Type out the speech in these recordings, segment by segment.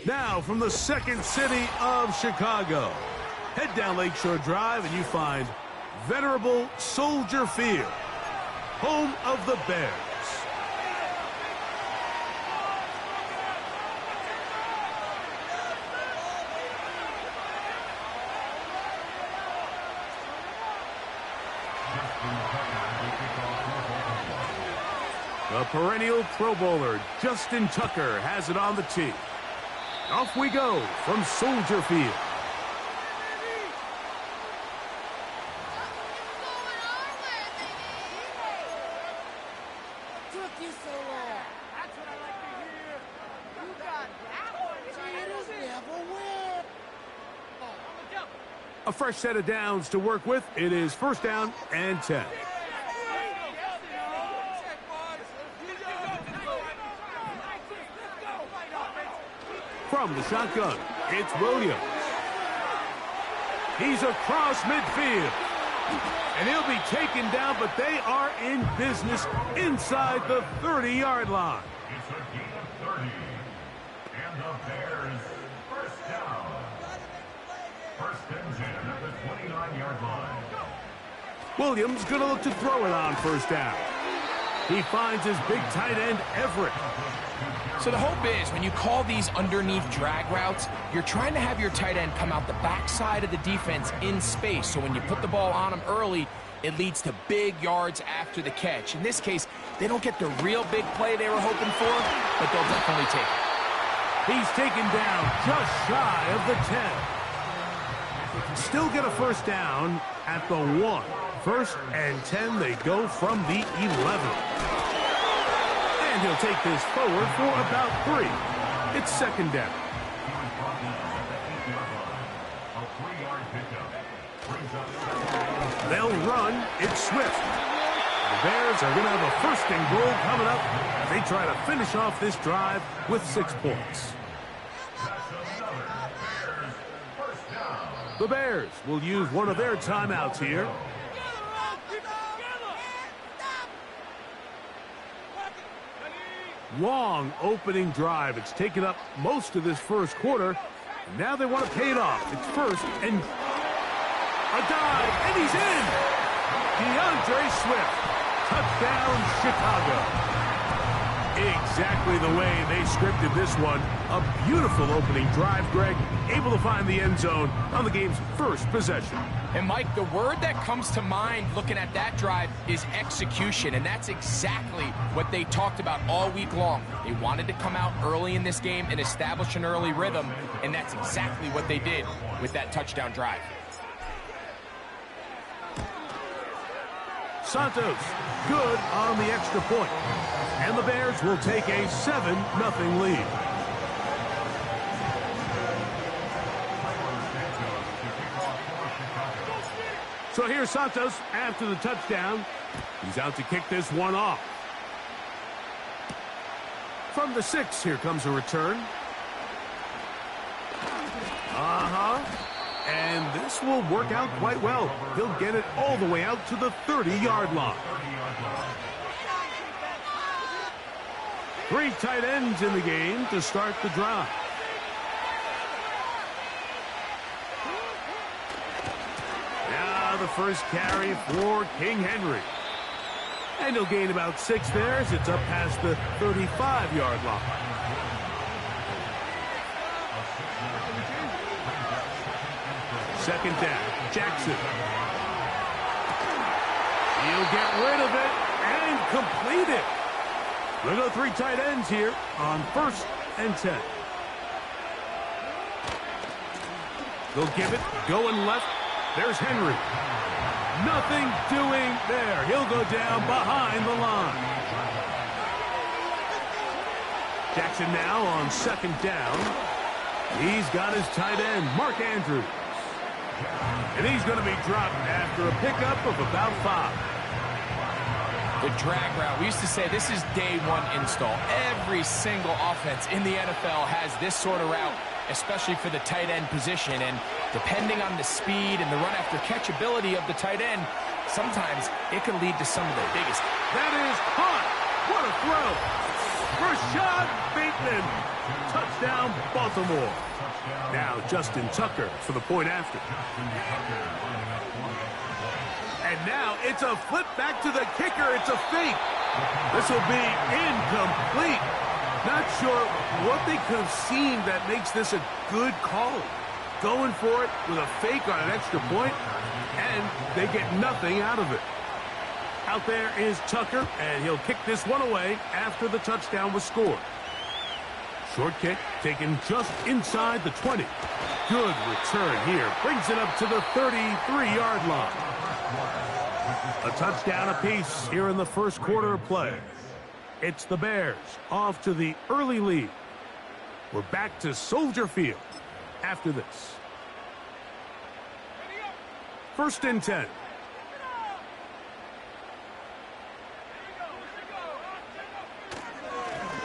Now, from the second city of Chicago, head down Lakeshore Drive and you find venerable Soldier Field, home of the Bears. The perennial Pro Bowler, Justin Tucker, has it on the tee. Off we go from Soldier Field. A fresh set of downs to work with. It is first down and 10. From the shotgun, it's Williams. He's across midfield. And he'll be taken down, but they are in business inside the 30-yard line. It's a gain of 30. And the Bears first down. First and 10 at the 29-yard line. Williams going to look to throw it on first down. He finds his big tight end, Everett. So the hope is when you call these underneath drag routes, you're trying to have your tight end come out the backside of the defense in space. So when you put the ball on him early, it leads to big yards after the catch. In this case, they don't get the real big play they were hoping for, but they'll definitely take it. He's taken down just shy of the 10. Still get a first down at the 1. First and 10, they go from the 11. And he'll take this forward for about 3. It's second down. They'll run. It's Swift. The Bears are going to have a first and goal coming up as they try to finish off this drive with 6 points. The Bears will use one of their timeouts here. Long opening drive. It's taken up most of this first quarter. Now they want to pay it off. It's first and a dive, and he's in. DeAndre Swift. Touchdown, Chicago. Exactly the way they scripted this one. A beautiful opening drive, Greg. Able to find the end zone on the game's first possession. And, Mike, the word that comes to mind looking at that drive is execution, and that's exactly what they talked about all week long. They wanted to come out early in this game and establish an early rhythm, and that's exactly what they did with that touchdown drive. Santos, good on the extra point. And the Bears will take a 7-0 lead. So here's Santos after the touchdown. He's out to kick this one off. From the 6, here comes a return. And this will work out quite well. He'll get it all the way out to the 30-yard line. 3 tight ends in the game to start the drive. Now the first carry for King Henry. And he'll gain about 6 there as it's up past the 35-yard line. Second down, Jackson. He'll get rid of it and complete it. We'll go 3 tight ends here on first and 10. They'll give it, going left. There's Henry. Nothing doing there. He'll go down behind the line. Jackson now on second down. He's got his tight end, Mark Andrews. And he's going to be dropped after a pickup of about 5. The drag route. We used to say this is day 1 install. Every single offense in the NFL has this sort of route, especially for the tight end position. And depending on the speed and the run after catch ability of the tight end, sometimes it can lead to some of the biggest. That is hot. What a throw. Rashad and touchdown, Baltimore. Now Justin Tucker for the point after. And now it's a flip back to the kicker. It's a fake. This will be incomplete. Not sure what they could have seen that makes this a good call. Going for it with a fake on an extra point, and they get nothing out of it. Out there is Tucker, and he'll kick this one away after the touchdown was scored. Short kick taken just inside the 20. Good return here. Brings it up to the 33-yard line. A touchdown apiece here in the first quarter of play. It's the Bears off to the early lead. We're back to Soldier Field after this. 1st and 10.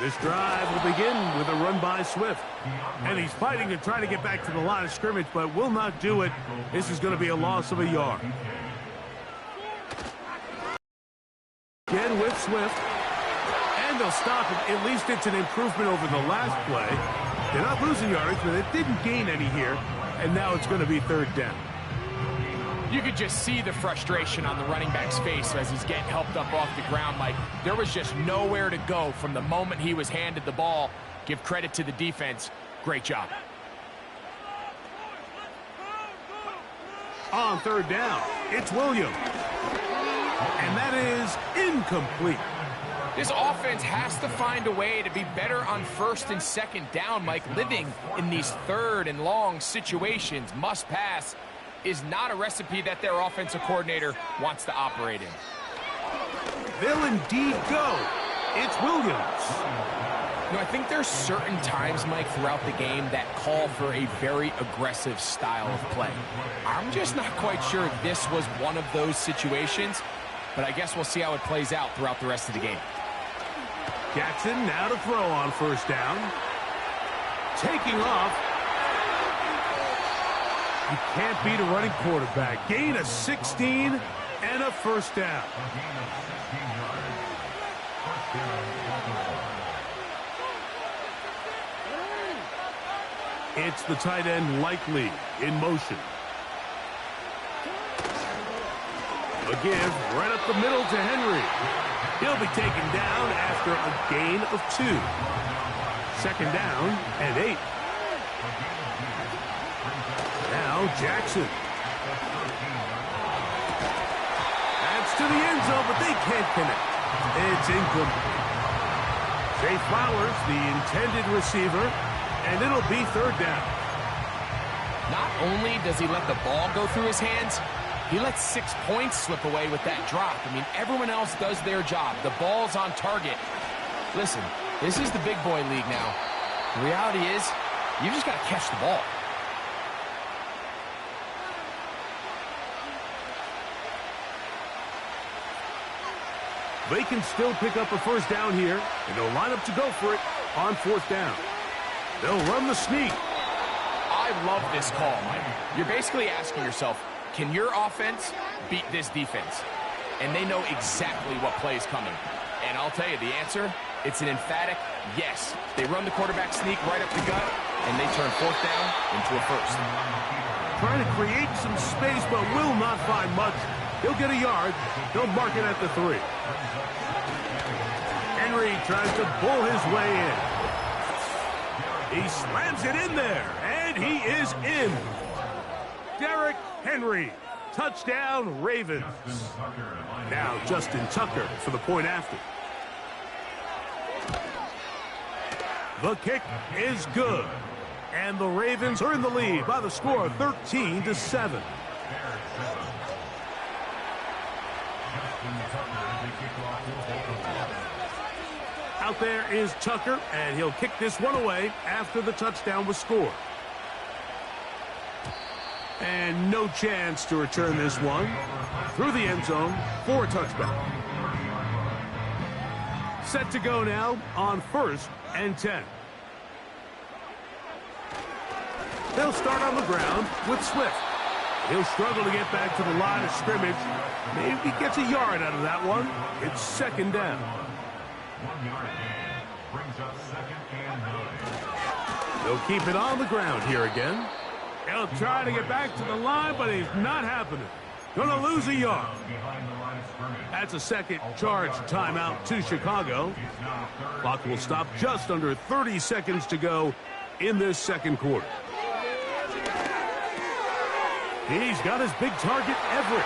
This drive will begin with a run by Swift. And he's fighting to try to get back to the line of scrimmage, but will not do it. This is going to be a loss of a yard. Again with Swift. And they'll stop it. At least it's an improvement over the last play. They're not losing yardage, but it didn't gain any here. And now it's going to be 3rd down. You could just see the frustration on the running back's face as he's getting helped up off the ground, Mike. There was just nowhere to go from the moment he was handed the ball. Give credit to the defense. Great job. On 3rd down, it's Williams. And that is incomplete. This offense has to find a way to be better on 1st and 2nd down, Mike. Living in these 3rd and long situations, must pass, is not a recipe that their offensive coordinator wants to operate in. They'll indeed go. It's Williams. You know, I think there's certain times, Mike, throughout the game that call for a very aggressive style of play. I'm just not quite sure if this was one of those situations, but I guess we'll see how it plays out throughout the rest of the game. Jackson now to throw on 1st down. Taking off. You can't beat a running quarterback. Gain of 16 and a 1st down. It's the tight end Likely in motion. A give right up the middle to Henry. He'll be taken down after a gain of 2. 2nd down and 8. Now Jackson. That's to the end zone, but they can't connect. It's incomplete. Zay Flowers, the intended receiver, and it'll be 3rd down. Not only does he let the ball go through his hands, he lets 6 points slip away with that drop. I mean, everyone else does their job. The ball's on target. Listen, this is the big boy league now. The reality is, you just got to catch the ball. They can still pick up a 1st down here, and they'll line up to go for it on 4th down. They'll run the sneak. I love this call, Mike. You're basically asking yourself, can your offense beat this defense? And they know exactly what play is coming. And I'll tell you the answer, it's an emphatic yes. They run the quarterback sneak right up the gut, and they turn 4th down into a 1st. Trying to create some space, but will not find much. He'll get a yard. They'll mark it at the 3. Henry tries to bull his way in. He slams it in there, and he is in. Derrick Henry. Touchdown, Ravens. Now Justin Tucker for the point after. The kick is good. And the Ravens are in the lead by the score of 13-7. Out there is Tucker, and he'll kick this one away after the touchdown was scored. And no chance to return this one through the end zone for a touchback. Set to go now on 1st and 10. They'll start on the ground with Swift. He'll struggle to get back to the line of scrimmage. Maybe gets a yard out of that one. It's 2nd down. 1 yard gain brings up 2nd and He'll keep it on the ground here again. He'll try to get back to the line, but he's not happening. Gonna lose a yard. That's a second charge timeout to Chicago. Clock will stop just under 30 seconds to go in this second quarter. He's got his big target, Everett.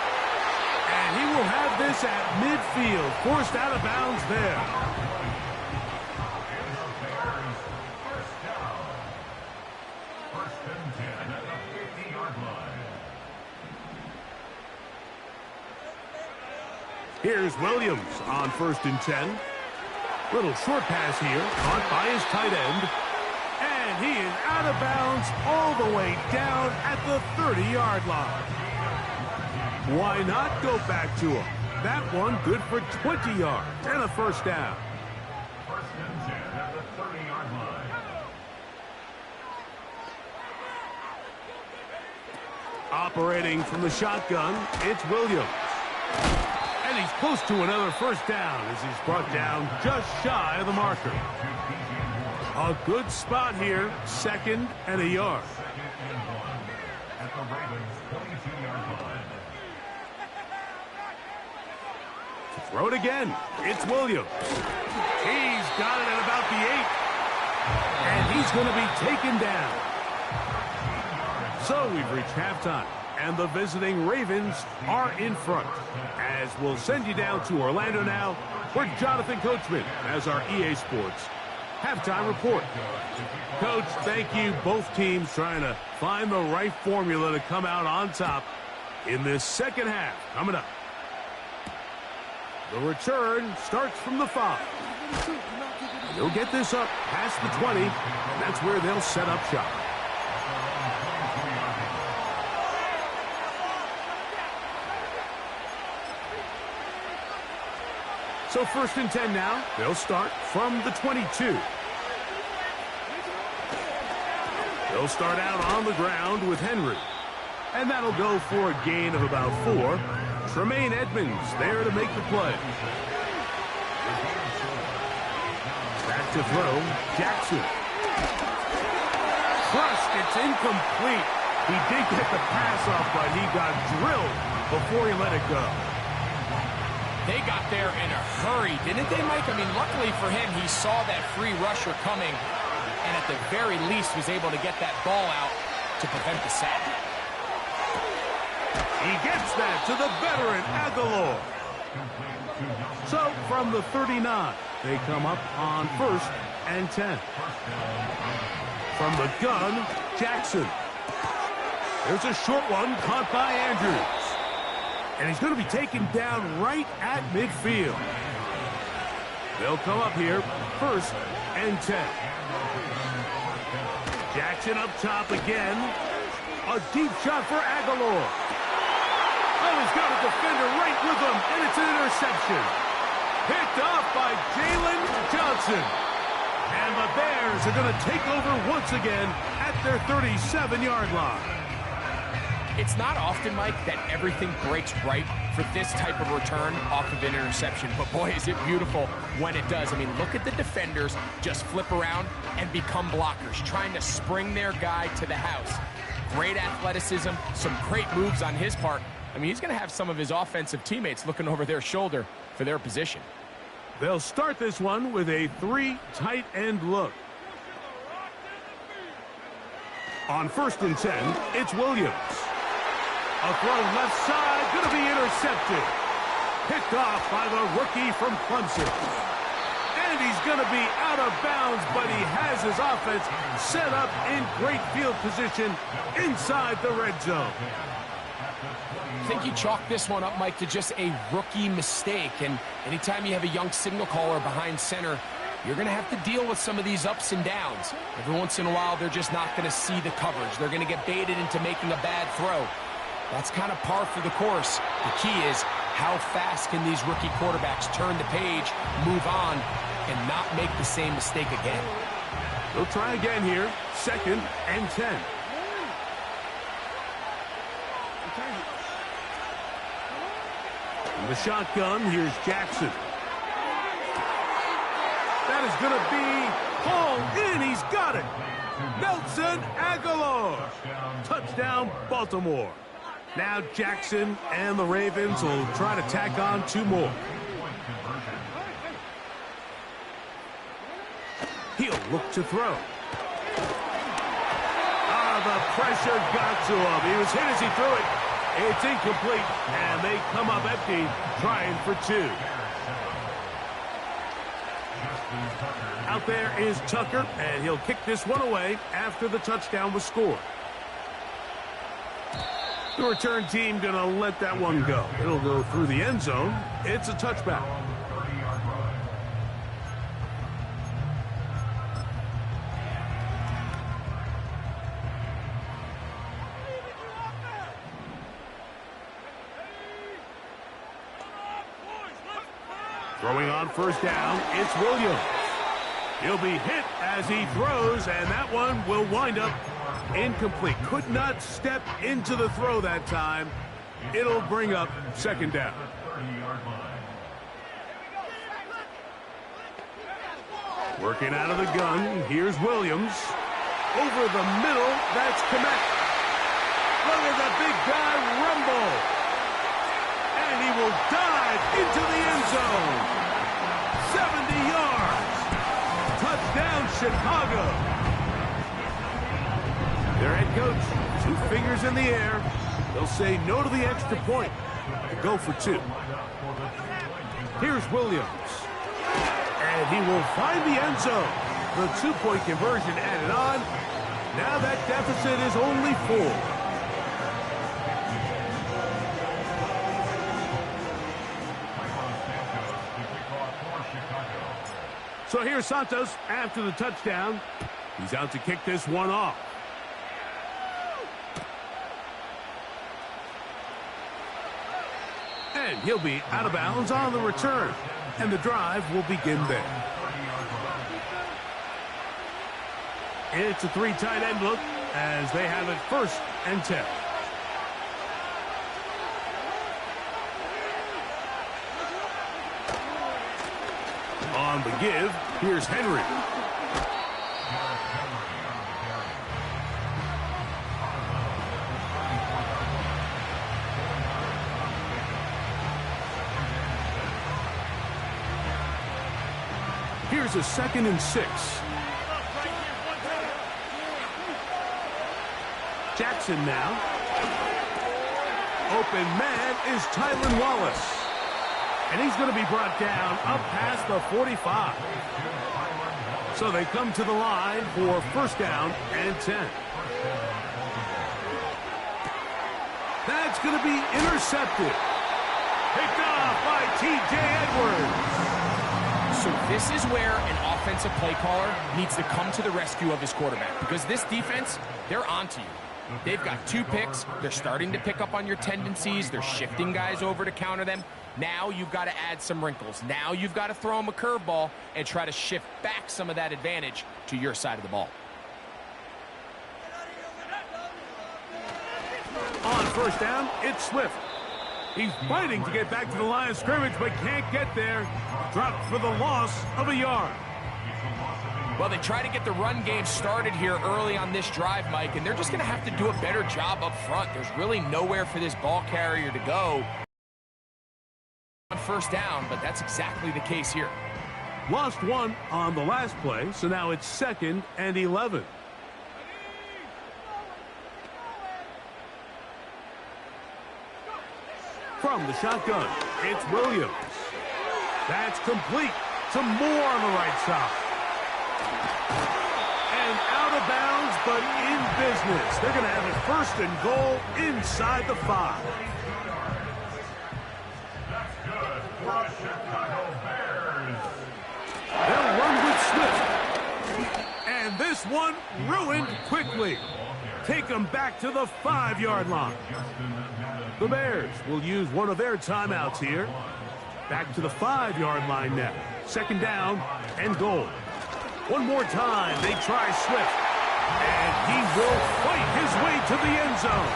And he will have this at midfield, forced out of bounds there. Here's Williams on 1st and 10. Little short pass here, caught by his tight end. And he is out of bounds all the way down at the 30-yard line. Why not go back to him? That one good for 20 yards and a first down. 1st and 10 at the 30-yard line. Operating from the shotgun, it's Williams. And he's close to another first down as he's brought down just shy of the marker. A good spot here, 2nd and a yard. 2nd and 1 at the Ravens' 22-yard line. To throw it again, it's Williams. He's got it at about the 8. And he's going to be taken down. So we've reached halftime, and the visiting Ravens are in front. As we'll send you down to Orlando now, where Jonathan Coachman has our EA Sports halftime report. Coach, thank you. Both teams trying to find the right formula to come out on top in this second half. Coming up. The return starts from the 5. They'll get this up past the 20, and that's where they'll set up shop. So 1st and 10 now. They'll start from the 22. They'll start out on the ground with Henry. And that'll go for a gain of about 4. Tremaine Edmonds there to make the play. Back to throw, Jackson. Crushed, it's incomplete. He did get the pass off, but he got drilled before he let it go. They got there in a hurry, didn't they, Mike? I mean, luckily for him, he saw that free rusher coming, and at the very least was able to get that ball out to prevent the sack. He gets that to the veteran, Aguilar. So, from the 39, they come up on 1st and 10. From the gun, Jackson. There's a short one caught by Andrews. And he's going to be taken down right at midfield. They'll come up here, 1st and 10. Jackson up top again. A deep shot for Aguilar. Oh, he's got a defender right with him, and it's an interception. Picked off by Jalen Johnson. And the Bears are going to take over once again at their 37-yard line. It's not often, Mike, that everything breaks right for this type of return off of an interception. But, boy, is it beautiful when it does. I mean, look at the defenders just flip around and become blockers, trying to spring their guy to the house. Great athleticism, some great moves on his part. I mean, he's going to have some of his offensive teammates looking over their shoulder for their position. They'll start this one with a 3 tight end look. On 1st and 10, it's Williams. A throw left side, going to be intercepted. Picked off by the rookie from Clemson. And he's going to be out of bounds, but he has his offense set up in great field position inside the red zone. I think you chalk this one up, Mike, to just a rookie mistake. And anytime you have a young signal caller behind center, you're going to have to deal with some of these ups and downs. Every once in a while, they're just not going to see the coverage. They're going to get baited into making a bad throw. That's kind of par for the course. The key is how fast can these rookie quarterbacks turn the page, move on, and not make the same mistake again. They'll try again here. 2nd and 10. In the shotgun, here's Jackson. That is going to be hauled in. He's got it. Nelson Aguilar. Touchdown, Baltimore. Now Jackson and the Ravens will try to tack on 2 more. He'll look to throw. The pressure got to him. He was hit as he threw it. It's incomplete, and they come up empty, trying for 2. Out there is Tucker, and he'll kick this one away after the touchdown was scored. The return team going to let that one go. It'll go through the end zone. It's a touchback. Throwing on first down, it's Williams. He'll be hit as he throws, and that one will wind up incomplete. Could not step into the throw that time. It'll bring up second down. Working out of the gun, here's Williams. Over the middle, that's Komet. Look at the big guy rumble. And he will dive into the end zone. 70 yards. Touchdown, Chicago. Their head coach, 2 fingers in the air. They'll say no to the extra point and go for 2. Here's Williams. And he will find the end zone. The 2-point conversion added on. Now that deficit is only 4. So here's Santos after the touchdown. He's out to kick this one off. And he'll be out of bounds on the return. And the drive will begin there. It's a 3 tight end look as they have it 1st and 10. On the give, here's Henry. Here's a 2nd and 6. Jackson now. Open man is Tylan Wallace. And he's going to be brought down up past the 45. So they come to the line for 1st down and 10. That's going to be intercepted. Picked off by T.J. Edwards. So this is where an offensive play caller needs to come to the rescue of his quarterback, because this defense, they're onto you. They've got 2 picks. They're starting to pick up on your tendencies. They're shifting guys over to counter them. Now you've got to add some wrinkles. Now you've got to throw them a curveball and try to shift back some of that advantage to your side of the ball. On 1st down, it's Swift. He's fighting to get back to the line of scrimmage, but can't get there. Dropped for the loss of a yard. Well, they try to get the run game started here early on this drive, Mike, and they're just going to have to do a better job up front. There's really nowhere for this ball carrier to go on 1st down, but that's exactly the case here. Lost 1 on the last play, so now it's 2nd and 11. From the shotgun, it's Williams. That's complete. Some more on the right side. And out of bounds, but in business. They're going to have it 1st and goal inside the 5. That's good for the Chicago Bears. They'll run with Swift. And this one ruined quickly. Take them back to the 5-yard line. The Bears will use one of their timeouts here. Back to the 5-yard line now. 2nd down and goal. One more time, they try Swift. And he will fight his way to the end zone.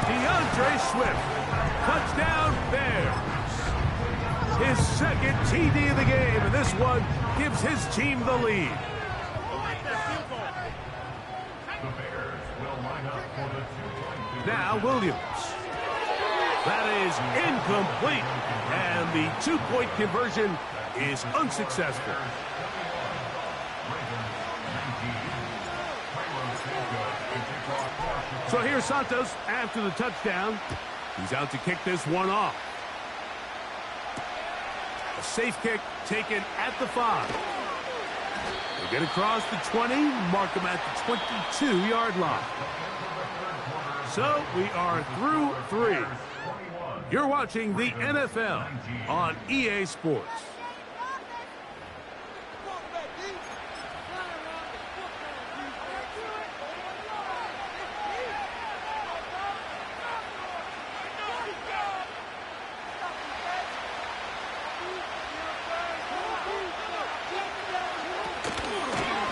DeAndre Swift. Touchdown, Bears. His 2nd TD of the game, and this one gives his team the lead. The Bears will line up for the two-point. Now Williams. That is incomplete. And the two-point conversion is unsuccessful. So here's Santos after the touchdown. He's out to kick this one off. A safe kick taken at the 5. They get across the 20, mark them at the 22-yard line. So we are through 3. You're watching the NFL on EA Sports.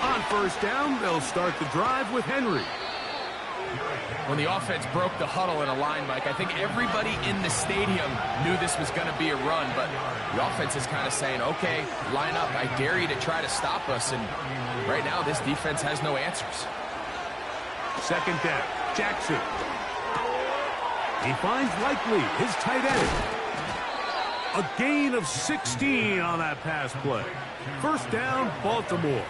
On first down, they'll start the drive with Henry. When the offense broke the huddle in a line, Mike, I think everybody in the stadium knew this was going to be a run, but the offense is kind of saying, okay, line up. I dare you to try to stop us, and right now this defense has no answers. Second down, Jackson. He finds Likely, his tight end. A gain of 16 on that pass play. First down, Baltimore.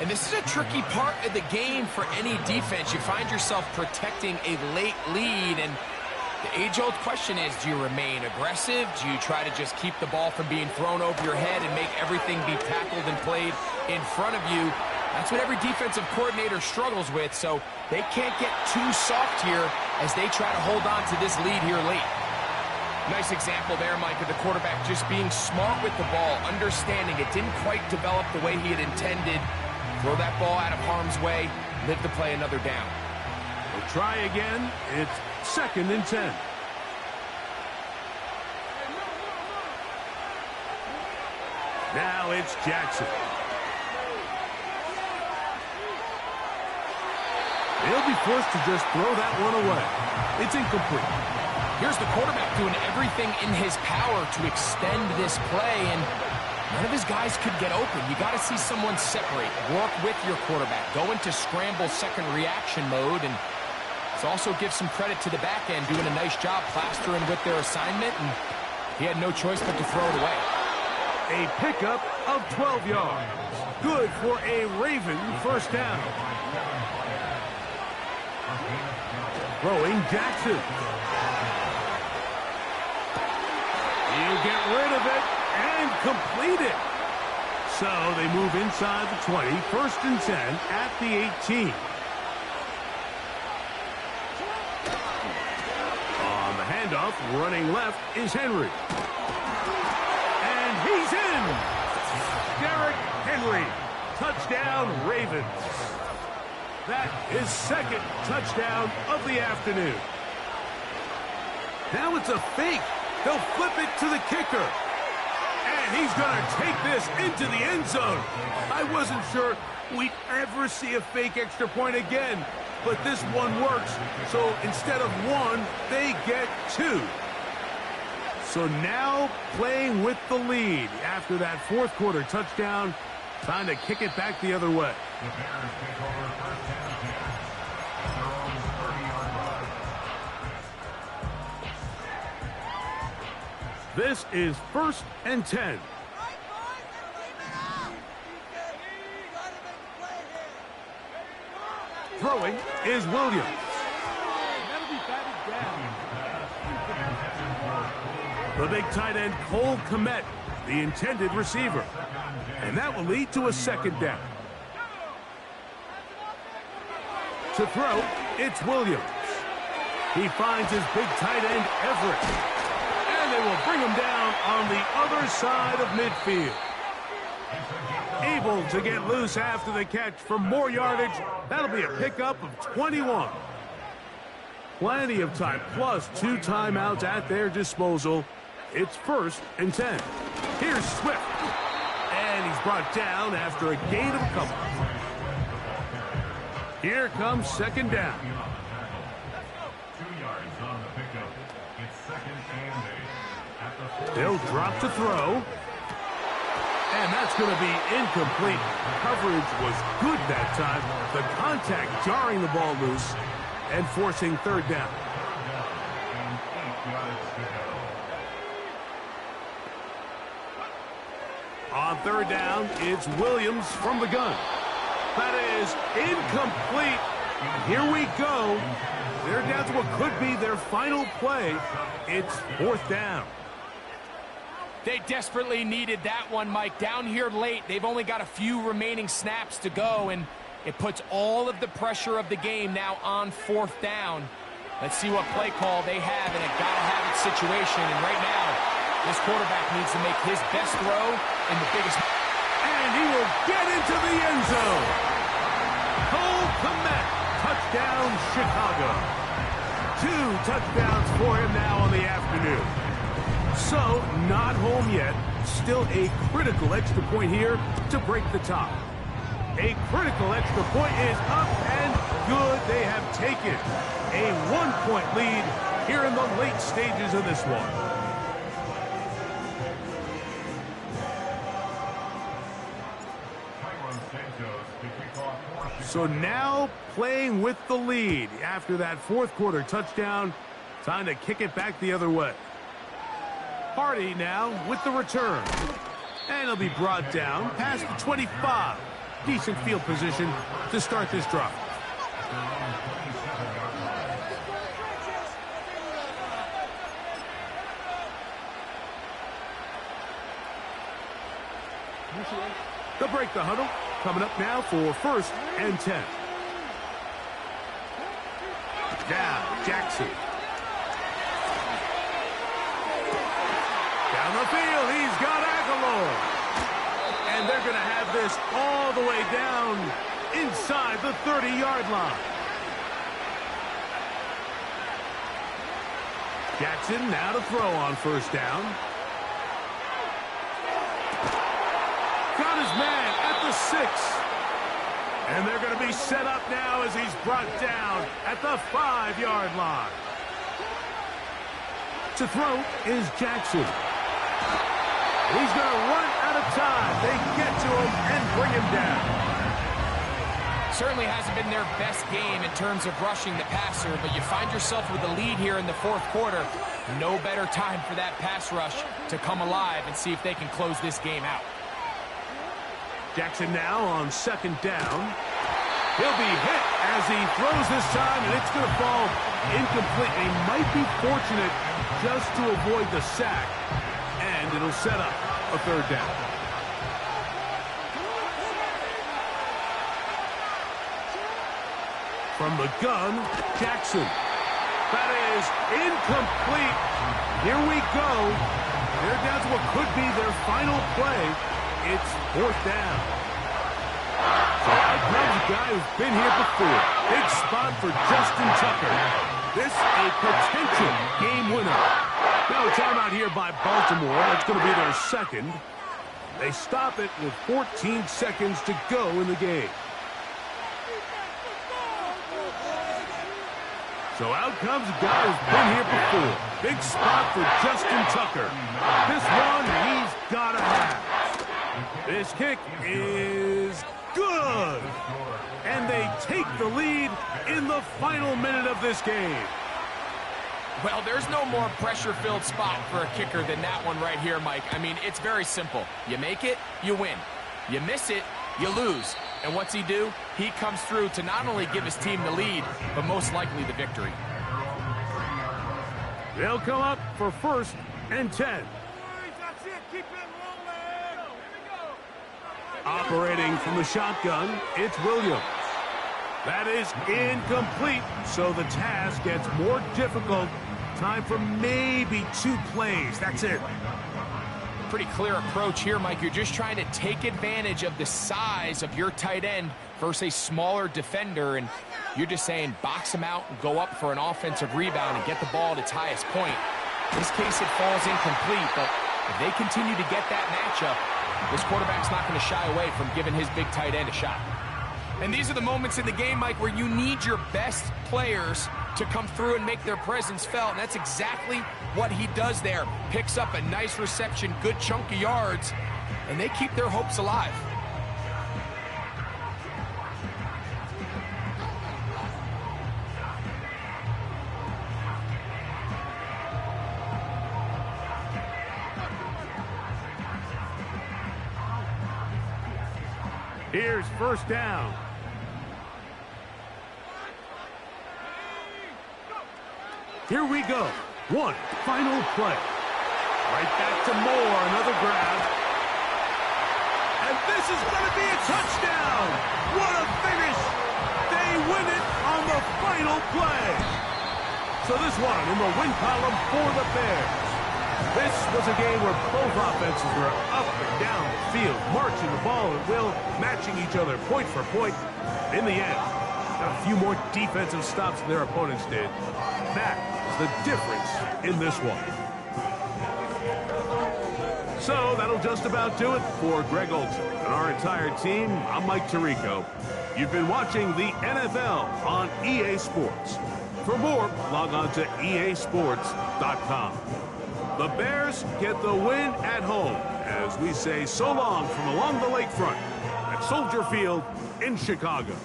And this is a tricky part of the game for any defense. You find yourself protecting a late lead, and the age-old question is, do you remain aggressive? Do you try to just keep the ball from being thrown over your head and make everything be tackled and played in front of you? That's what every defensive coordinator struggles with, so they can't get too soft here as they try to hold on to this lead here late. Nice example there, Mike, of the quarterback just being smart with the ball, understanding it didn't quite develop the way he had intended. Throw that ball out of harm's way, live to play another down. We'll try again. It's 2nd and 10. Now it's Jackson. They'll be forced to just throw that one away. It's incomplete. Here's the quarterback doing everything in his power to extend this play, and none of his guys could get open. You got to see someone separate, work with your quarterback, go into scramble second reaction mode, and this also gives some credit to the back end doing a nice job plastering with their assignment, and he had no choice but to throw it away. A pickup of 12 yards. Good for a Raven first down. Throwing Jackson. He'll get rid of it and complete it. So they move inside the 20, 1st and 10 at the 18. On the handoff, running left is Henry. And he's in. Derrick Henry. Touchdown, Ravens. That is 2nd touchdown of the afternoon. Now it's a fake. They'll flip it to the kicker. And he's going to take this into the end zone. I wasn't sure we'd ever see a fake extra point again, but this one works. So instead of 1, they get 2. So now playing with the lead after that 4th quarter touchdown, trying to kick it back the other way. The Bears take over 1st and 10 at their own 30-yard line. This is 1st and 10. Throwing is Williams. The big tight end, Cole Kmet, the intended receiver. And that will lead to a 2nd down. To throw, it's Williams. He finds his big tight end, Everett. And they will bring him down on the other side of midfield. Able to get loose after the catch for more yardage. That'll be a pickup of 21. Plenty of time, plus 2 timeouts at their disposal. It's 1st and 10. Here's Swift. And he's brought down after a gain of a couple. Here comes 2nd down. 2 yards on the pickup. It's 2nd and 8 at the 40. They'll drop to throw. And that's going to be incomplete. Coverage was good that time. The contact jarring the ball loose and forcing third down. On third down, it's Williams from the gun. That is incomplete. Here we go. They're down to what could be their final play. It's fourth down. They desperately needed that one, Mike. Down here late, they've only got a few remaining snaps to go, and it puts all of the pressure of the game now on fourth down. Let's see what play call they have in a gotta-have-it situation. And right now, this quarterback needs to make his best throw in the biggest... And he will get into the end zone. Cole Kmet, touchdown Chicago. 2 touchdowns for him now on the afternoon. So, not home yet. Still a critical extra point here to break the tie. A critical extra point is up and good. They have taken a 1-point lead here in the late stages of this one. So now playing with the lead after that fourth quarter touchdown. Time to kick it back the other way. Hardy now with the return. And he'll be brought down past the 25. Decent field position to start this drive. They'll break the huddle. Coming up now for first and 10. Now, Jackson. Down the field, he's got Aguilar. And they're going to have this all the way down inside the 30-yard line. Jackson now to throw on first down. Got his man at the 6. And they're going to be set up now as he's brought down at the 5-yard line. To throw is Jackson. He's going to run out of time. They get to him and bring him down. Certainly hasn't been their best game in terms of rushing the passer, but you find yourself with the lead here in the fourth quarter. No better time for that pass rush to come alive and see if they can close this game out. Jackson now on second down. He'll be hit as he throws this time, and it's going to fall incomplete. They might be fortunate just to avoid the sack, and it'll set up a third down. From the gun, Jackson. That is incomplete. Here we go. They're down to what could be their final play. It's fourth down. So out comes a guy who's been here before. Big spot for Justin Tucker. This a potential game winner. Now a timeout here by Baltimore. That's going to be their second. They stop it with 14 seconds to go in the game. So out comes a guy who's been here before. Big spot for Justin Tucker. This one he's got to have. This kick is good. And they take the lead in the final minute of this game. Well, there's no more pressure-filled spot for a kicker than that one right here, Mike. I mean, it's very simple. You make it, you win. You miss it, you lose. And what's he do? He comes through to not only give his team the lead, but most likely the victory. They'll come up for first and 10. Operating from the shotgun, it's Williams. That is incomplete, so the task gets more difficult. Time for maybe 2 plays. That's it. Pretty clear approach here, Mike. You're just trying to take advantage of the size of your tight end versus a smaller defender, and you're just saying box him out and go up for an offensive rebound and get the ball at its highest point. In this case, it falls incomplete, but if they continue to get that matchup, this quarterback's not going to shy away from giving his big tight end a shot. And these are the moments in the game, Mike, where you need your best players to come through and make their presence felt. And that's exactly what he does there. Picks up a nice reception, good chunk of yards, and they keep their hopes alive. Here's first down. Here we go. One final play. Right back to Moore, another grab. And this is going to be a touchdown. What a finish. They win it on the final play. So this one in the win column for the Bears. This was a game where both offenses were up and down the field, marching the ball at will, matching each other point for point. In the end, got a few more defensive stops than their opponents did. That is the difference in this one. So that'll just about do it for Greg Olsen and our entire team. I'm Mike Tirico. You've been watching the NFL on EA Sports. For more, log on to easports.com. The Bears get the win at home as we say so long from along the lakefront at Soldier Field in Chicago.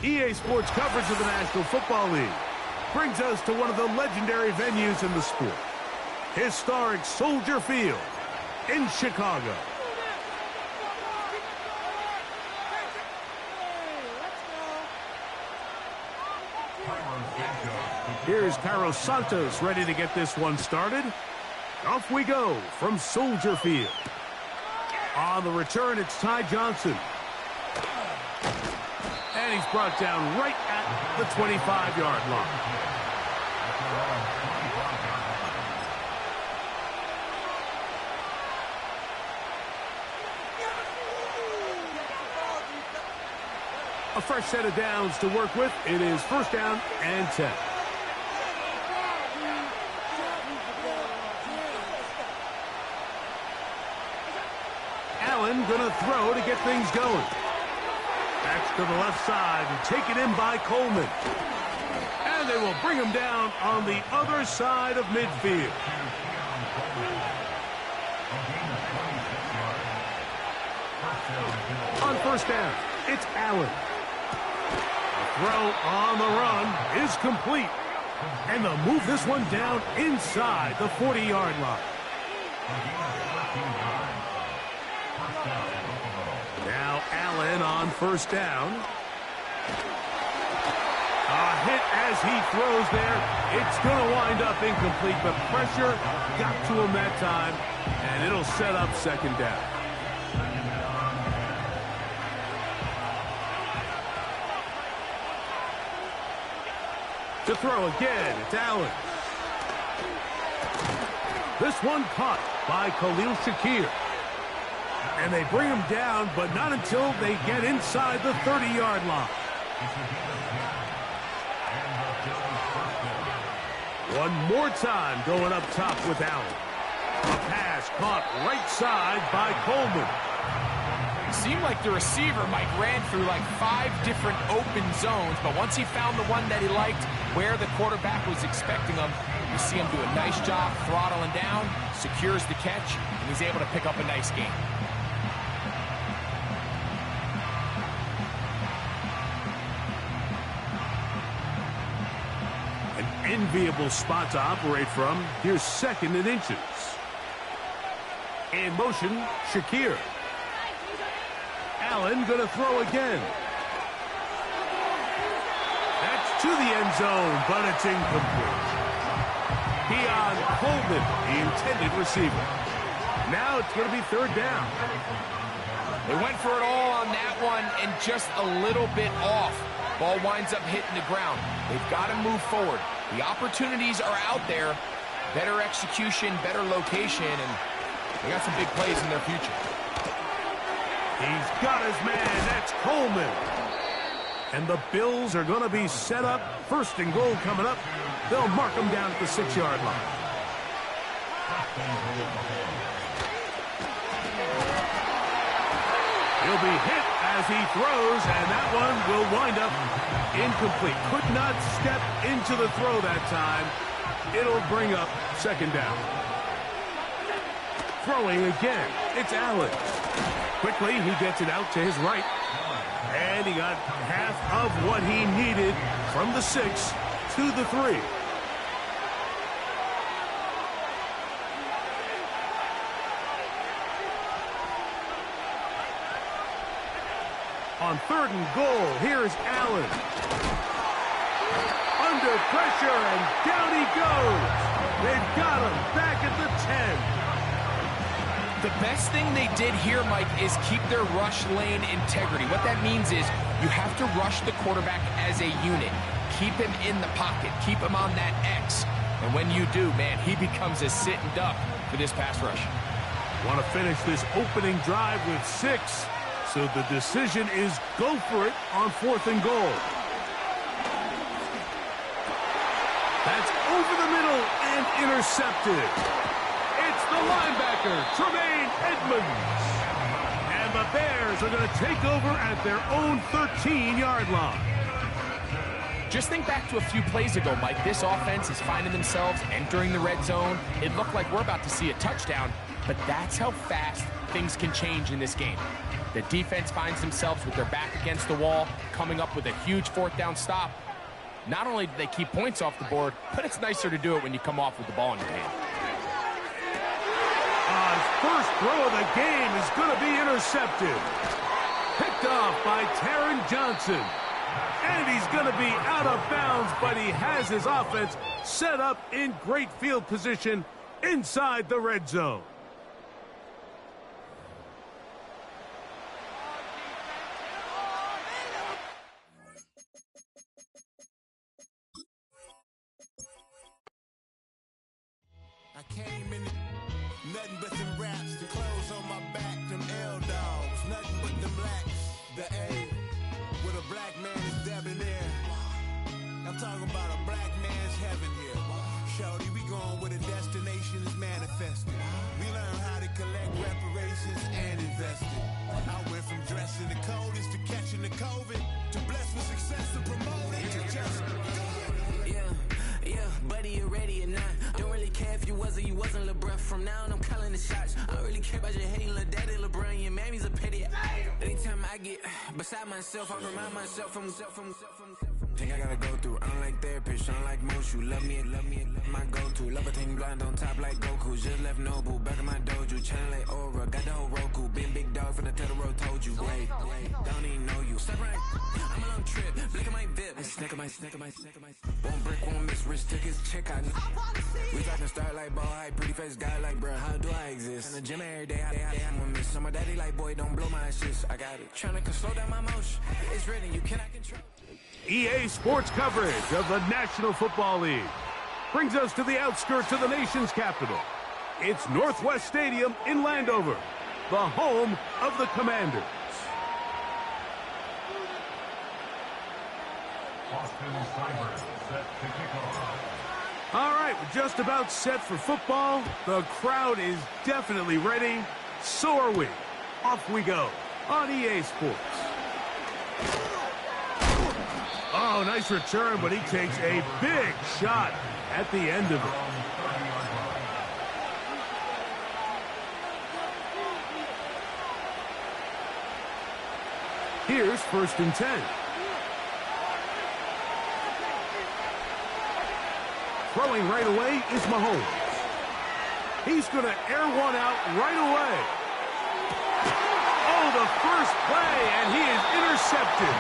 EA Sports coverage of the National Football League brings us to one of the legendary venues in the sport, historic Soldier Field in Chicago. Here's Carlos Santos ready to get this one started. Off we go from Soldier Field. On the return, it's Ty Johnson. And he's brought down right at the 25-yard line. A fresh set of downs to work with. It is first down and 10. Allen gonna throw to get things going. Back to the left side and taken in by Coleman. And they will bring him down on the other side of midfield. On first down, it's Allen. The throw on the run is complete. And they'll move this one down inside the 40-yard line. Now Allen on first down. A hit as he throws there. It's going to wind up incomplete, but pressure got to him that time, and it'll set up second down. To throw again, it's Allen. This one caught by Khalil Shakir. And they bring him down, but not until they get inside the 30-yard line. One more time going up top with Allen. A pass caught right side by Coleman. It seemed like the receiver, Mike, ran through like 5 different open zones, but once he found the one that he liked, where the quarterback was expecting him, you see him do a nice job throttling down, secures the catch, and he's able to pick up a nice gain. enviable spot to operate from. Here's 2nd and inches. In motion, Shakir. Allen going to throw again. That's to the end zone, but it's incomplete. Keon Coleman, the intended receiver. Now it's going to be 3rd down. They went for it all on that one and just a little bit off. Ball winds up hitting the ground. They've got to move forward. The opportunities are out there. Better execution, better location, and they got some big plays in their future. He's got his man. That's Coleman. And the Bills are going to be set up. 1st and goal coming up. They'll mark them down at the 6-yard line. He'll be hit as he throws, and that one will wind up incomplete. Could not step into the throw that time. It'll bring up 2nd down. Throwing again. It's Allen. Quickly, he gets it out to his right. And he got half of what he needed from the 6 to the 3. On 3rd and goal, here's Allen. Under pressure, and down he goes. They've got him back at the 10. The best thing they did here, Mike, is keep their rush lane integrity. What that means is you have to rush the quarterback as a unit. Keep him in the pocket. Keep him on that X. And when you do, man, he becomes a sitting duck for this pass rush. Want to finish this opening drive with 6. So the decision is go for it on 4th and goal. That's over the middle and intercepted. It's the linebacker, Tremaine Edmonds. And the Bears are going to take over at their own 13-yard line. Just think back to a few plays ago, Mike. This offense is finding themselves entering the red zone. It looked like we're about to see a touchdown, but that's how fast things can change in this game. The defense finds themselves with their back against the wall, coming up with a huge 4th down stop. Not only do they keep points off the board, but it's nicer to do it when you come off with the ball in your hand. His first throw of the game is going to be intercepted. Picked off by Taron Johnson. And he's going to be out of bounds, but he has his offense set up in great field position inside the red zone. Came in nothing but them raps, the clothes on my back, them L-dogs, nothing but them blacks, the A, with a black man is debonair. I'm talking about a black man's heaven here. Shorty, we going where the destination is manifested. We learn how to collect reparations and invest it. I went from dressing the coldest to catching the COVID, to blessed with success to promote it to just do it. Yeah, buddy, you ready or not? Don't really care if you was or you wasn't LeBron. From now on, I'm calling the shots. I don't really care about your hating little daddy LeBron. Your mammy's a petty. Anytime I get beside myself, I remind myself from thing I gotta go through. I don't like therapist, I don't like most. You love me, my go-to. Love a thing blind on top like Goku. Just left Noble, back in my dojo. Channel like Aura, got the whole Roku. Been big dog from the Tether Road, told you. Wait, don't even know you. Step right, I'm a long trip. Look at my VIP. Snack my. Won't break, won't miss. Rich took his check, I know. We talking start like ball hype, pretty face guy like, bruh, how do I exist? In the gym every day, I'm gonna miss. So my daddy like, boy, don't blow my shit. I got it. Tryna slow down my motion. It's written, you cannot control. EA Sports coverage of the National Football League brings us to the outskirts of the nation's capital. It's Northwest Stadium in Landover, the home of the Commanders. Austin Seibert set to kick off. All right, we're just about set for football. The crowd is definitely ready. So are we. Off we go on EA Sports. Oh, nice return, but he takes a big shot at the end of it. Here's 1st and 10. Throwing right away is Mahomes. He's going to air one out right away. Oh, the first play, and he is intercepted.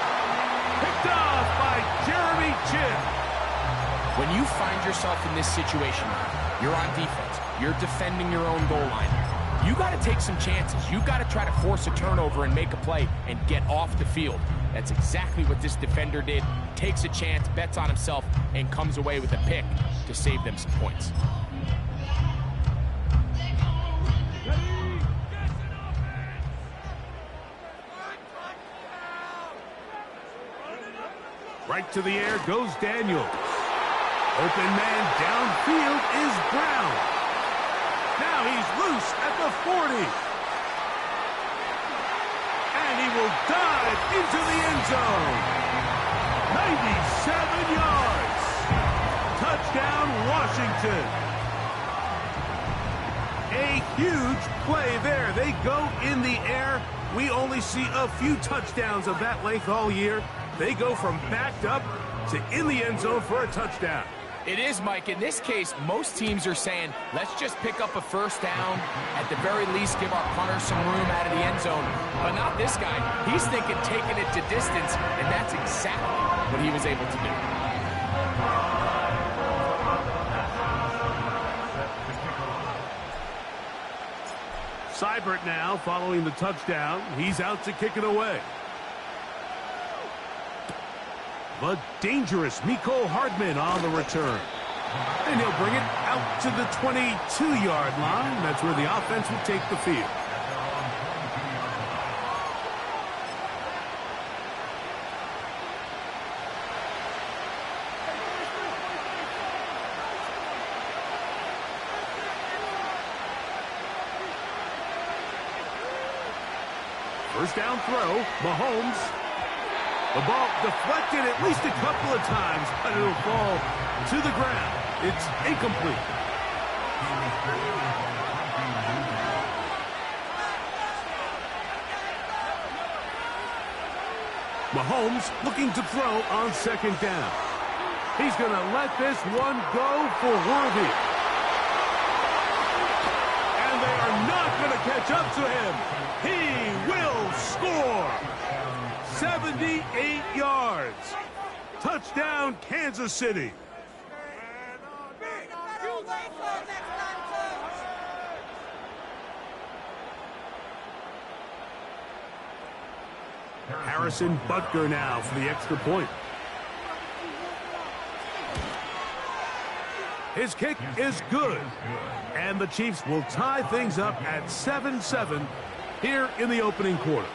Picked off by Jeremy Chinn. When you find yourself in this situation, you're on defense. You're defending your own goal line. You got to take some chances. You got to try to force a turnover and make a play and get off the field. That's exactly what this defender did. Takes a chance, bets on himself, and comes away with a pick to save them some points. Right to the air goes Daniels. Open man downfield is Brown. Now he's loose at the 40. And he will dive into the end zone. 97 yards. Touchdown, Washington. A huge play there. They go in the air. We only see a few touchdowns of that length all year. They go from backed up to in the end zone for a touchdown. It is, Mike. In this case, most teams are saying, let's just pick up a first down. At the very least, give our punter some room out of the end zone. But not this guy. He's thinking taking it to distance, and that's exactly what he was able to do. Seibert now following the touchdown. He's out to kick it away. But dangerous Mecole Hardman on the return. And he'll bring it out to the 22-yard line. That's where the offense will take the field. First down throw, Mahomes. The ball deflected at least a couple of times, but it'll fall to the ground. It's incomplete. Mahomes looking to throw on second down. He's going to let this one go for Worthy. And they are not going to catch up to him. He will score. 78 yards. Touchdown, Kansas City. Harrison Butker now for the extra point. His kick is good. And the Chiefs will tie things up at 7-7 here in the opening quarter.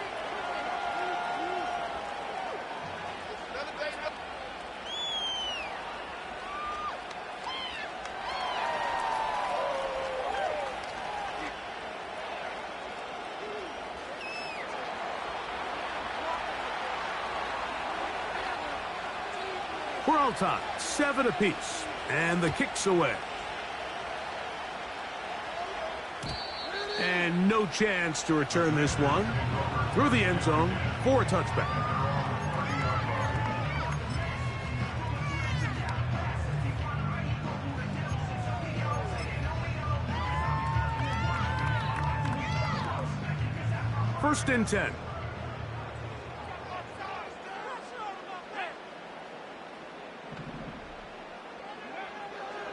We're all tied, 7 apiece, and the kick's away. And no chance to return this one through the end zone for a touchback. First and 10.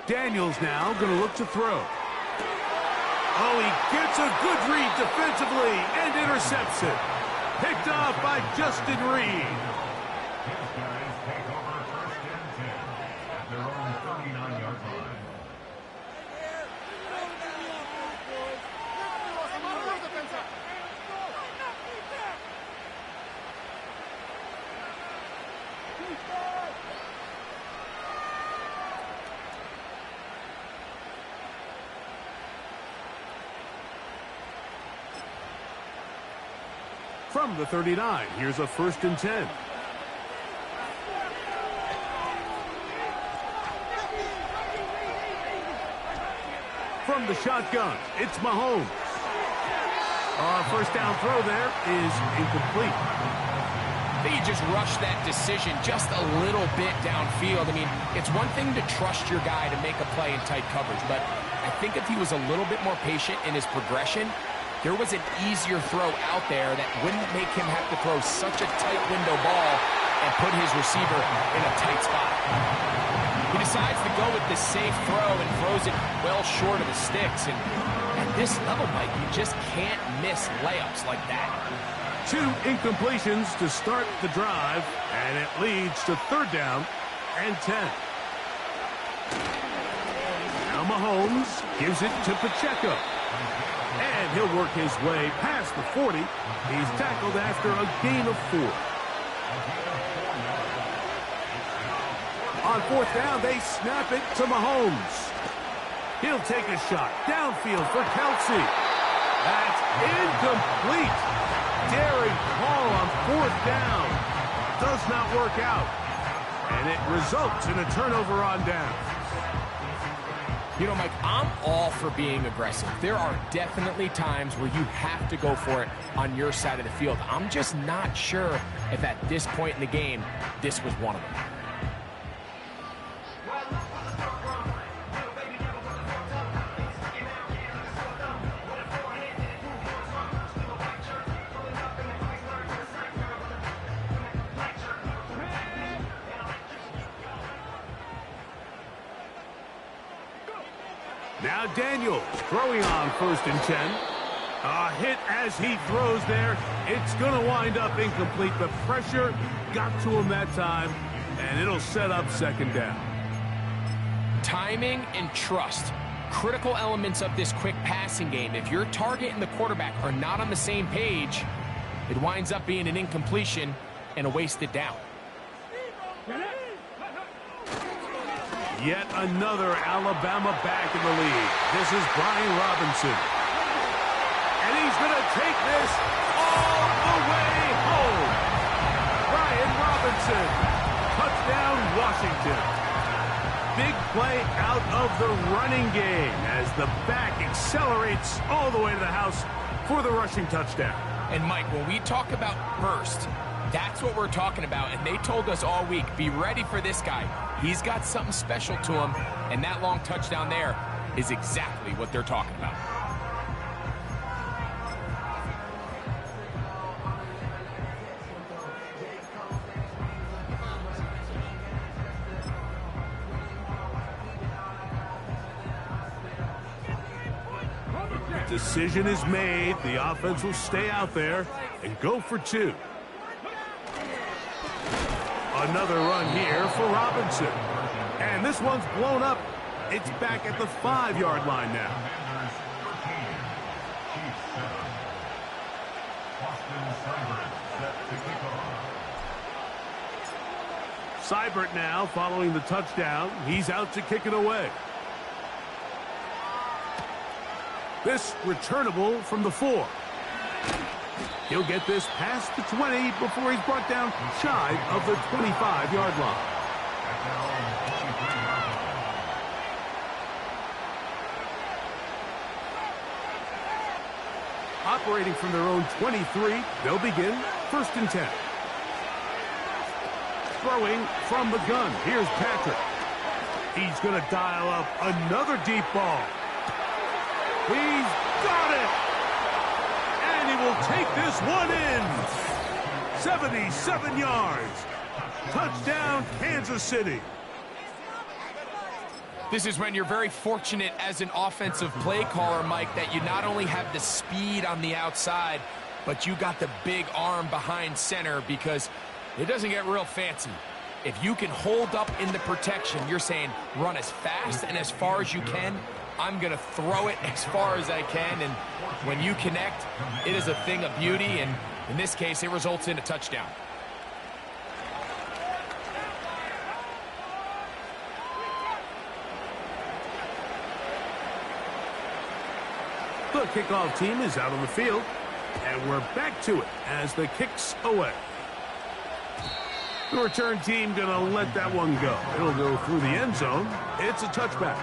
Daniels now going to look to throw. Oh, he gets a good read defensively and intercepts it. Picked off by Justin Reed. His guys take over first and 10 at their own 39-yard line. From the 39, here's a first and 10. From the shotgun, it's Mahomes. First down throw there is incomplete. I think he just rushed that decision just a little bit downfield. I mean, it's one thing to trust your guy to make a play in tight coverage, but I think if he was a little bit more patient in his progression, there was an easier throw out there that wouldn't make him have to throw such a tight window ball and put his receiver in a tight spot. He decides to go with the safe throw and throws it well short of the sticks. And at this level, Mike, you just can't miss layups like that. 2 incompletions to start the drive, and it leads to 3rd down and 10. Now Mahomes gives it to Pacheco. And he'll work his way past the 40. He's tackled after a gain of 4. On 4th down, they snap it to Mahomes. He'll take a shot downfield for Kelsey. That's incomplete. Daring call on 4th down. Does not work out. And it results in a turnover on down. You know, Mike, I'm all for being aggressive. There are definitely times where you have to go for it on your side of the field. I'm just not sure if at this point in the game, this was one of them. Now Daniels throwing on 1st and 10. A hit as he throws there. It's going to wind up incomplete. The pressure got to him that time, and it'll set up 2nd down. Timing and trust, critical elements of this quick passing game. If your target and the quarterback are not on the same page, it winds up being an incompletion and a wasted down. Yet another Alabama back in the lead. This is Brian Robinson. And he's going to take this all the way home. Brian Robinson. Touchdown, Washington. Big play out of the running game as the back accelerates all the way to the house for the rushing touchdown. And Mike, when we talk about burst, that's what we're talking about, and they told us all week, be ready for this guy. He's got something special to him, and that long touchdown there is exactly what they're talking about. Decision is made. The offense will stay out there and go for 2. Another run here for Robinson. And this one's blown up. It's back at the 5-yard line now. Seibert now following the touchdown. He's out to kick it away. This returnable from the 4. He'll get this past the 20 before he's brought down shy of the 25-yard line. Operating from their own 23, they'll begin 1st and 10. Throwing from the gun. Here's Patrick. He's going to dial up another deep ball. He's got it! And he will take this one in. 77 yards. Touchdown, Kansas City. This is when you're very fortunate as an offensive play caller, Mike, that you not only have the speed on the outside, but you got the big arm behind center, because it doesn't get real fancy. If you can hold up in the protection, you're saying run as fast and as far as you can. I'm going to throw it as far as I can, and when you connect, it is a thing of beauty, and in this case, it results in a touchdown. The kickoff team is out on the field, and we're back to it as the kick's away. The return team going to let that one go. It'll go through the end zone. It's a touchback.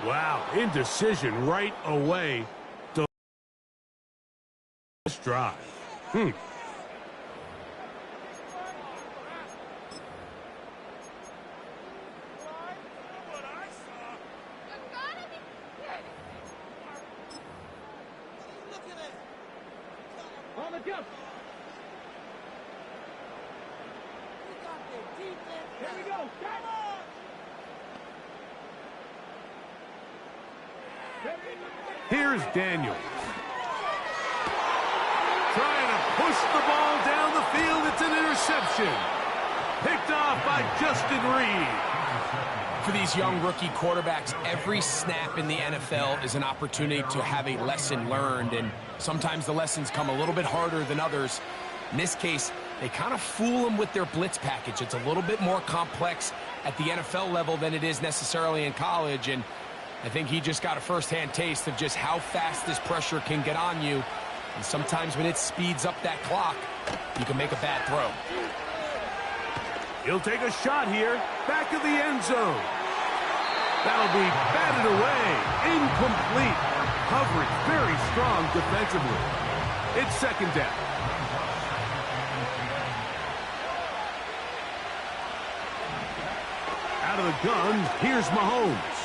Wow, indecision right away. This drive. Here's Daniels. Trying to push the ball down the field. It's an interception. Picked off by Justin Reed. For these young rookie quarterbacks, every snap in the NFL is an opportunity to have a lesson learned, and sometimes the lessons come a little bit harder than others. In this case, they kind of fool them with their blitz package. It's a little bit more complex at the NFL level than it is necessarily in college, and I think he just got a first-hand taste of just how fast this pressure can get on you. And sometimes when it speeds up that clock, you can make a bad throw. He'll take a shot here, back of the end zone. That'll be batted away, incomplete. Coverage very strong defensively. It's second down. Out of the gun, here's Mahomes.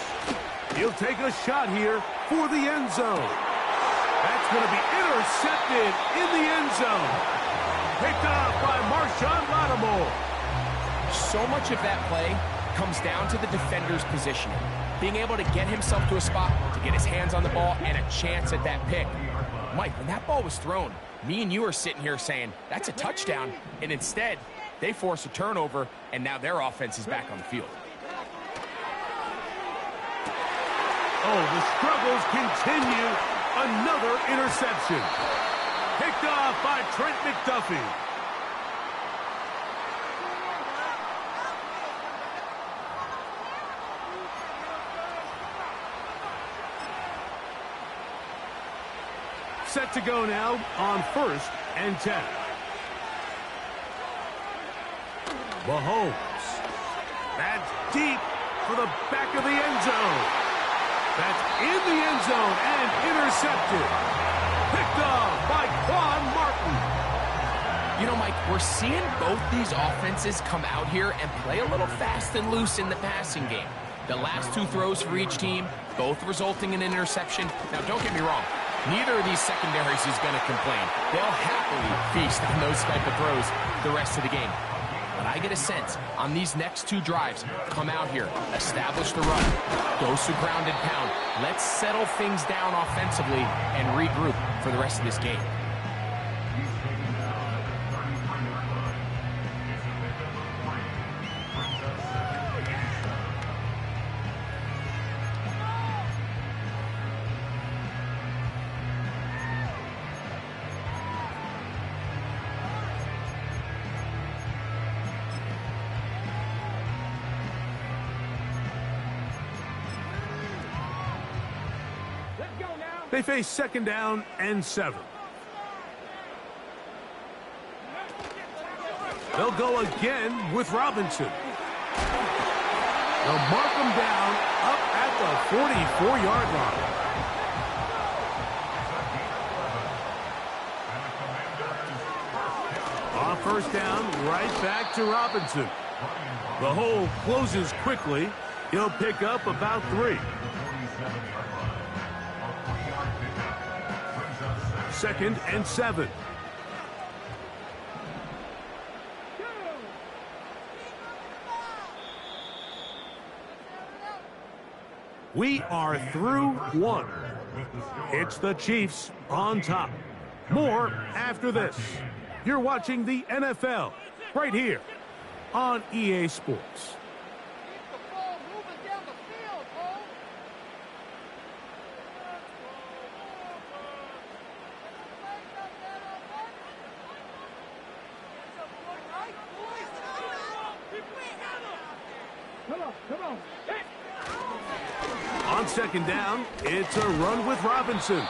He'll take a shot here for the end zone. That's going to be intercepted in the end zone. Picked up by Marshawn Lattimore. So much of that play comes down to the defender's positioning. Being able to get himself to a spot, to get his hands on the ball, and a chance at that pick. Mike, when that ball was thrown, me and you are sitting here saying, that's a touchdown. And instead, they force a turnover, and now their offense is back on the field. Oh, the struggles continue. Another interception. Picked off by Trent McDuffie. Set to go now on 1st and 10. Mahomes. That's deep for the back of the end zone. That's in the end zone and intercepted. Picked off by Quan Martin. You know, Mike, we're seeing both these offenses come out here and play a little fast and loose in the passing game. The last two throws for each team, both resulting in an interception. Now, don't get me wrong. Neither of these secondaries is going to complain. They'll happily feast on those type of throws the rest of the game. But I get a sense on these next two drives, come out here, establish the run, go to ground and pound. Let's settle things down offensively and regroup for the rest of this game. They face second down and 7. They'll go again with Robinson. They'll mark him down up at the 44-yard line. On 1st down, right back to Robinson. The hole closes quickly. He'll pick up about 3. 2nd and 7. We are through 1. It's the Chiefs on top. More after this. You're watching the NFL right here on EA Sports. On 2nd down, it's a run with Robinson.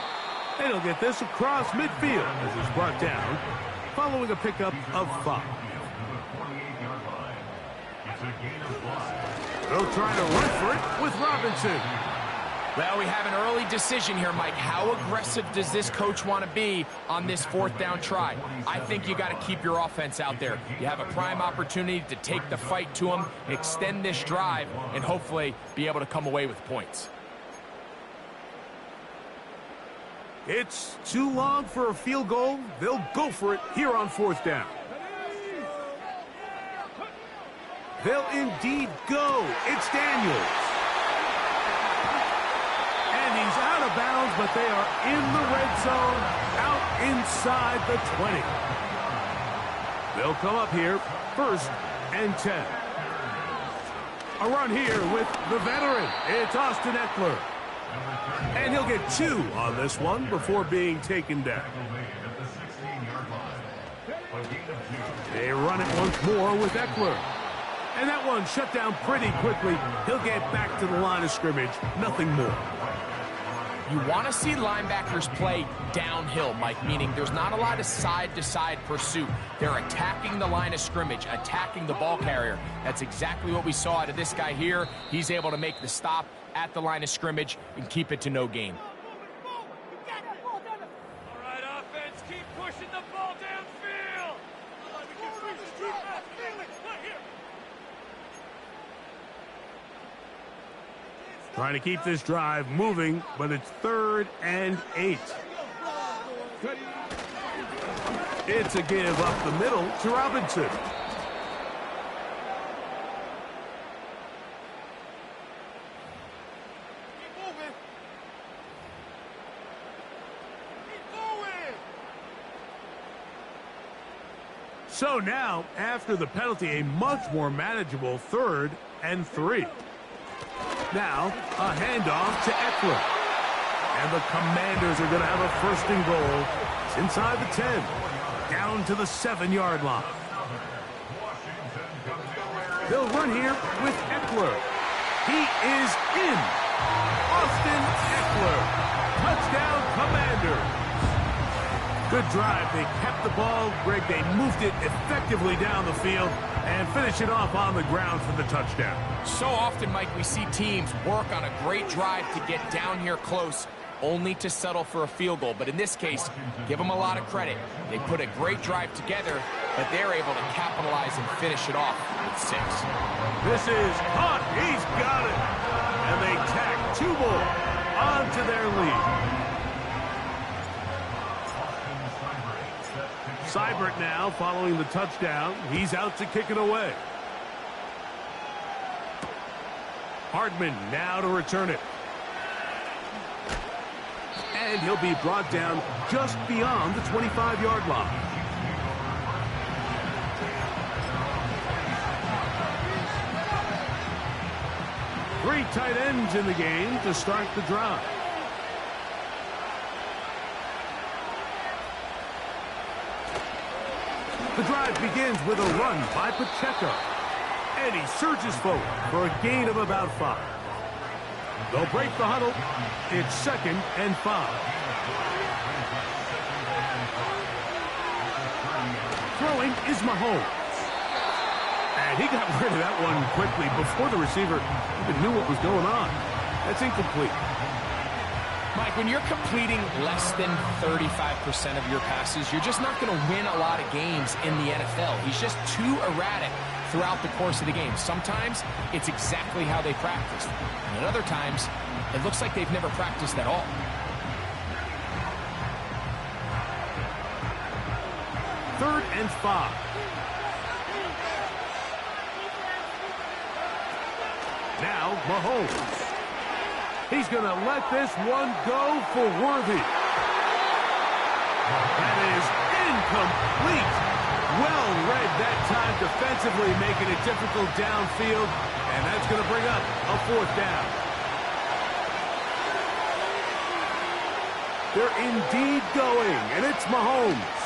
And he'll get this across midfield as he's brought down, following a pickup of 5. They'll try to run for it with Robinson. Well, we have an early decision here, Mike. How aggressive does this coach want to be on this 4th down try? I think you got to keep your offense out there. You have a prime opportunity to take the fight to them, extend this drive, and hopefully be able to come away with points. It's too long for a field goal. They'll go for it here on 4th down. They'll indeed go. It's Daniels. And he's out of bounds, but they are in the red zone, out inside the 20. They'll come up here, 1st and 10. A run here with the veteran. It's Austin Eckler. And he'll get 2 on this one before being taken down. They run it once more with Eckler. And that one shut down pretty quickly. He'll get back to the line of scrimmage. Nothing more. You want to see linebackers play downhill, Mike, meaning there's not a lot of side-to-side pursuit. They're attacking the line of scrimmage, attacking the ball carrier. That's exactly what we saw out of this guy here. He's able to make the stop at the line of scrimmage and keep it to no gain. All right, offense, keep pushing the ball downfield. Trying to keep this drive moving, but it's 3rd and 8. It's a give up the middle to Robinson. So now, after the penalty, a much more manageable 3rd and 3. Now, a handoff to Eckler. And the Commanders are going to have a 1st and goal. It's inside the 10. Down to the 7-yard line. They'll run here with Eckler. He is in. Austin Eckler. Touchdown, Commanders. Good drive. They kept the ball. Greg, they moved it effectively down the field and finish it off on the ground for the touchdown. So often, Mike, we see teams work on a great drive to get down here close, only to settle for a field goal. But in this case, give them a lot of credit. They put a great drive together, but they're able to capitalize and finish it off with 6. This is caught. He's got it. And they tack 2 more onto their lead. Seibert now following the touchdown. He's out to kick it away. Hardman now to return it. And he'll be brought down just beyond the 25-yard line. Three tight ends in the game to start the drive. The drive begins with a run by Pacheco. And he surges forward for a gain of about 5. They'll break the huddle. It's 2nd and 5. Throwing is Mahomes. And he got rid of that one quickly before the receiver even knew what was going on. That's incomplete. Mike, when you're completing less than 35% of your passes, you're just not going to win a lot of games in the NFL. He's just too erratic throughout the course of the game. Sometimes it's exactly how they practiced. And at other times, it looks like they've never practiced at all. Third and 5. Now Mahomes. He's going to let this one go for Worthy. That is incomplete. Well read that time defensively, making it difficult downfield. And that's going to bring up a 4th down. They're indeed going, and it's Mahomes.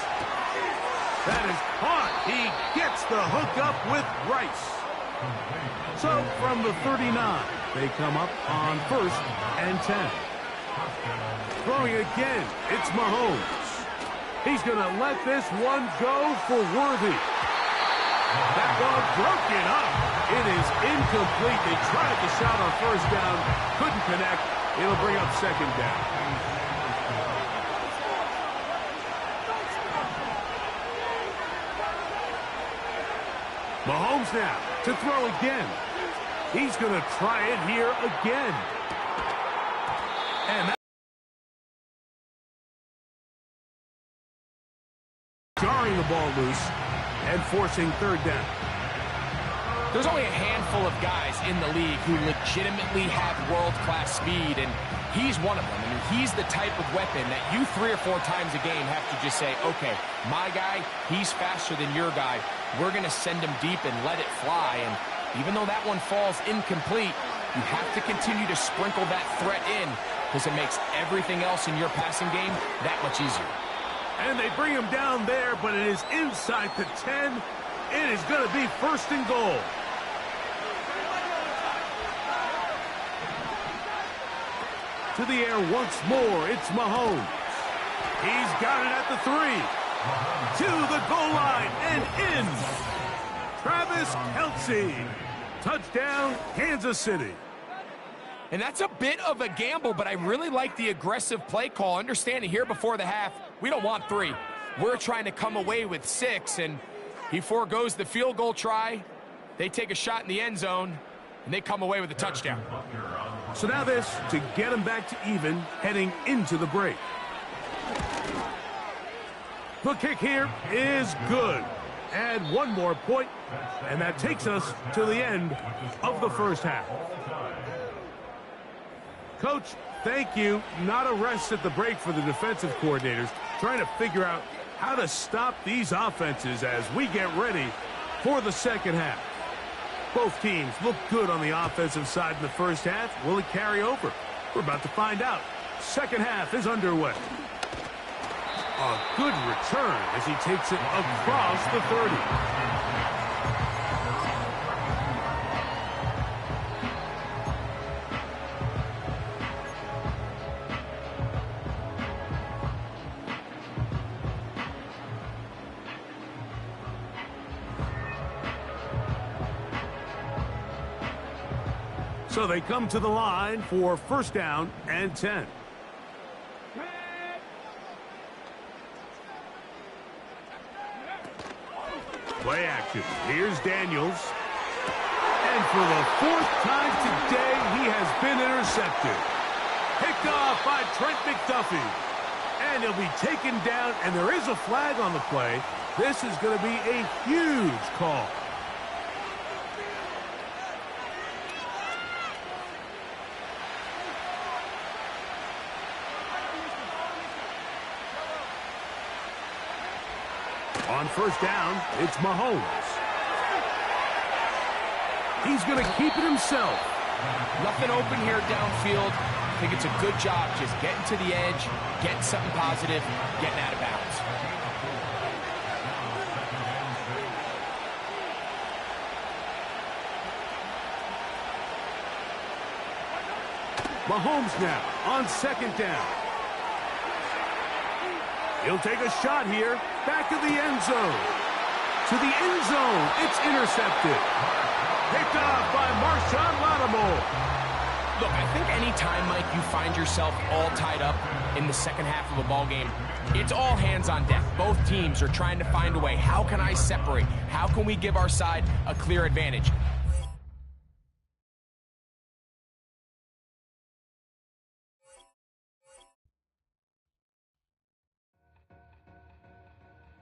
That is caught. He gets the hook up with Rice. So from the 39, they come up on 1st and 10. Throwing again, it's Mahomes. He's going to let this one go for Worthy. That ball broken up. It is incomplete. They tried the shot on 1st down, couldn't connect. It'll bring up second down. Mahomes now to throw again. He's going to try it here again. And jarring the ball loose and forcing third down. There's only a handful of guys in the league who legitimately have world-class speed, and he's one of them. I mean, he's the type of weapon that you 3 or 4 times a game have to just say, okay, my guy, he's faster than your guy. We're going to send him deep and let it fly. And even though that one falls incomplete, you have to continue to sprinkle that threat in because it makes everything else in your passing game that much easier. And they bring him down there, but it is inside the 10. It is going to be first and goal. To the air once more, it's Mahomes. He's got it at the 3. To the goal line and in. Travis Kelce. Touchdown, Kansas City. And that's a bit of a gamble, but I really like the aggressive play call. Understanding here before the half, we don't want 3. We're trying to come away with 6, and he forgoes the field goal try. They take a shot in the end zone, and they come away with a touchdown. So now this to get them back to even heading into the break. The kick here is good. Add 1 more point, and that takes us to the end of the first half. Coach, thank you. Not a rest at the break for the defensive coordinators, trying to figure out how to stop these offenses as we get ready for the second half. Both teams look good on the offensive side in the first half. Will it carry over? We're about to find out. Second half is underway. A good return as he takes it across the 30. So they come to the line for first down and 10. Play action. Here's Daniels. And for the 4th time today, he has been intercepted. Picked off by Trent McDuffie. And he'll be taken down, and there is a flag on the play. This is going to be a huge call. On first down, it's Mahomes. He's going to keep it himself. Nothing open here downfield. I think it's a good job just getting to the edge, getting something positive, getting out of bounds. Mahomes now on second down. He'll take a shot here. Back of the end zone. To the end zone. It's intercepted. Picked off by Marshawn Lattimore. Look, I think any time, Mike, you find yourself all tied up in the second half of a ball game, it's all hands on deck. Both teams are trying to find a way. How can I separate? How can we give our side a clear advantage?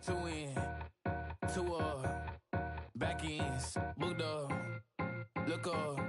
Two in, two back ends, booked up, look up.